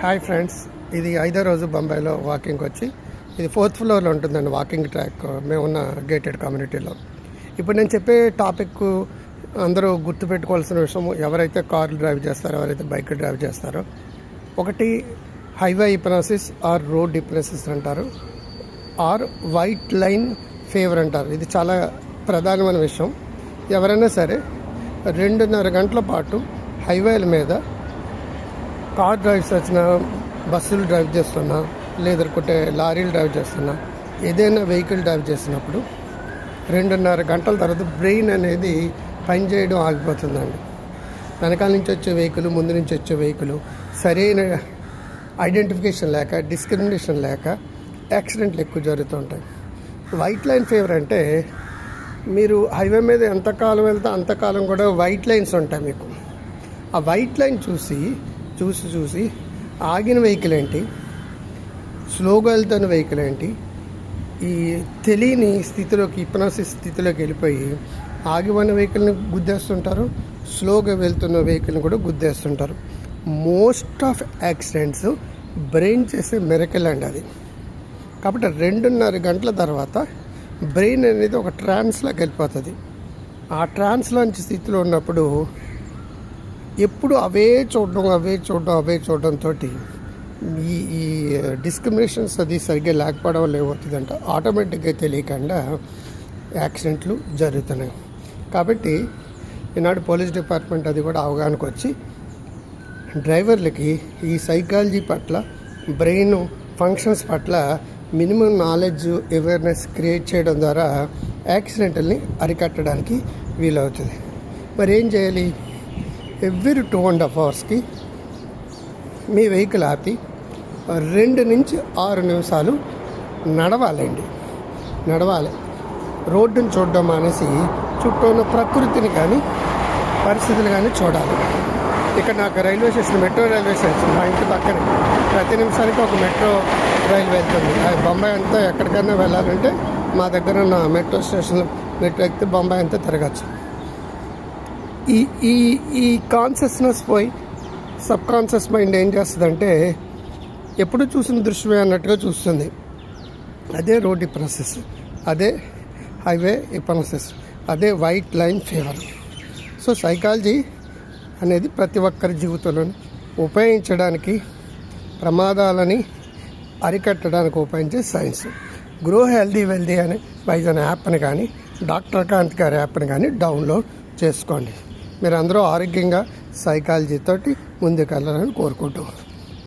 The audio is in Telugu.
హాయ్ ఫ్రెండ్స్, ఇది 5వ రోజు బొంబాయిలో వాకింగ్ వచ్చి ఇది 4th ఫ్లోర్లో ఉంటుందండి వాకింగ్ ట్రాక్ మేము ఉన్న గేటెడ్ కమ్యూనిటీలో. ఇప్పుడు నేను చెప్పే టాపిక్ అందరూ గుర్తుపెట్టుకోవాల్సిన విషయం, ఎవరైతే కార్లు డ్రైవ్ చేస్తారో, ఎవరైతే బైక్ డ్రైవ్ చేస్తారో, ఒకటి highway hypnosis or road hypnosis అంటారు, ఆర్ వైట్ లైన్ ఫేవర్ అంటారు. ఇది చాలా ప్రధానమైన విషయం. ఎవరైనా సరే 2.5 గంటల పాటు హైవేల మీద కార్ డ్రైవ్ చేస్తున్నా, బస్సులు డ్రైవ్ చేస్తున్నా, లేదంటే లారీలు డ్రైవ్ చేస్తున్నా, ఏదైనా వెహికల్ డ్రైవ్ చేసినప్పుడు 2.5 గంటల తర్వాత బ్రెయిన్ అనేది పనిచేయడం ఆగిపోతుందండి. వెనకాల నుంచి వచ్చే వెహికల్, ముందు నుంచి వచ్చే వెహికల్ సరైన ఐడెంటిఫికేషన్ లేక, డిస్క్రిమినేషన్ లేక యాక్సిడెంట్లు ఎక్కువ జరుగుతుంటాయి. వైట్ లైన్ ఫేవర్ అంటే మీరు హైవే మీద ఎంతకాలం వెళ్తే అంతకాలం కూడా వైట్ లైన్స్ ఉంటాయి మీకు. ఆ వైట్ లైన్ చూసి ఆగిన వెహికల్ ఏంటి, స్లోగా వెళ్తున్న వెహికల్ ఏంటి, ఈ తెలియని స్థితిలోకి, హిప్నాసిస్ స్థితిలోకి వెళ్ళిపోయి ఆగి ఉన్న వెహికల్ని గుద్దేస్తుంటారు, స్లోగా వెళ్తున్న వెహికల్ని కూడా గుద్దేస్తుంటారు. మోస్ట్ ఆఫ్ యాక్సిడెంట్స్ బ్రెయిన్ చేసే మిరకల్ అండి అది. కాబట్టి 2.5 గంటల తర్వాత బ్రెయిన్ అనేది ఒక ట్రాన్స్లోకి వెళ్ళిపోతుంది. ఆ ట్రాన్స్లోంచి స్థితిలో ఉన్నప్పుడు ఎప్పుడు అవే చూడడంతో ఈ డిస్క్రిమినేషన్స్ అది సరిగ్గా లేకపోవడం వల్ల ఏమవుతుందంటే ఆటోమేటిక్గా తెలియకుండా యాక్సిడెంట్లు జరుగుతున్నాయి. కాబట్టి ఈనాడు పోలీస్ డిపార్ట్మెంట్ అది కూడా అవగాహనకు వచ్చి డ్రైవర్లకి ఈ సైకాలజీ పట్ల, బ్రెయిన్ ఫంక్షన్స్ పట్ల మినిమం నాలెడ్జ్, అవేర్నెస్ క్రియేట్ చేయడం ద్వారా యాక్సిడెంట్ని అరికట్టడానికి వీలవుతుంది. మరి ఏం చేయాలి? ఎవ్రీ 2.5 అవర్స్కి మీ వెహికల్ ఆపి 2 నుంచి 6 నిమిషాలు నడవాలి. రోడ్డుని చూడడం మానేసి చుట్టూ ఉన్న ప్రకృతిని కానీ, పరిస్థితులు కానీ చూడాలి. ఇక్కడ నాకు railway station, metro railway station మా ఇంటి పక్కనే, ప్రతి నిమిషానికి ఒక మెట్రో రైలు వెళ్తుంది. బొంబాయి అంతా ఎక్కడికైనా వెళ్ళాలంటే మా దగ్గర ఉన్న మెట్రో స్టేషన్లో మెట్రో ఎక్కితే బొంబాయి అంతా తిరగచ్చు. ఈ కాన్షియస్నెస్ పోయి సబ్ కాన్షియస్ మైండ్ ఏం చేస్తుందంటే ఎప్పుడు చూసిన దృశ్యమే అన్నట్టుగా చూస్తుంది. అదే రోడ్ హిప్నాసిస్, అదే హైవే హిప్నాసిస్, అదే white line favour. So psychology అనేది ప్రతి ఒక్కరి జీవితంలో ఉపయోగించడానికి, ప్రమాదాలని అరికట్టడానికి ఉపయోగించే సైన్స్. గ్రో హెల్దీ వెల్దీ అనే వైజన్ యాప్ని కానీ, డాక్టర్ కాంత్ గారి యాప్ని కానీ డౌన్లోడ్ చేసుకోండి. మీరు అందరూ ఆరోగ్యంగా సైకాలజీతోటి ముందుకెళ్ళాలని కోరుకుంటూ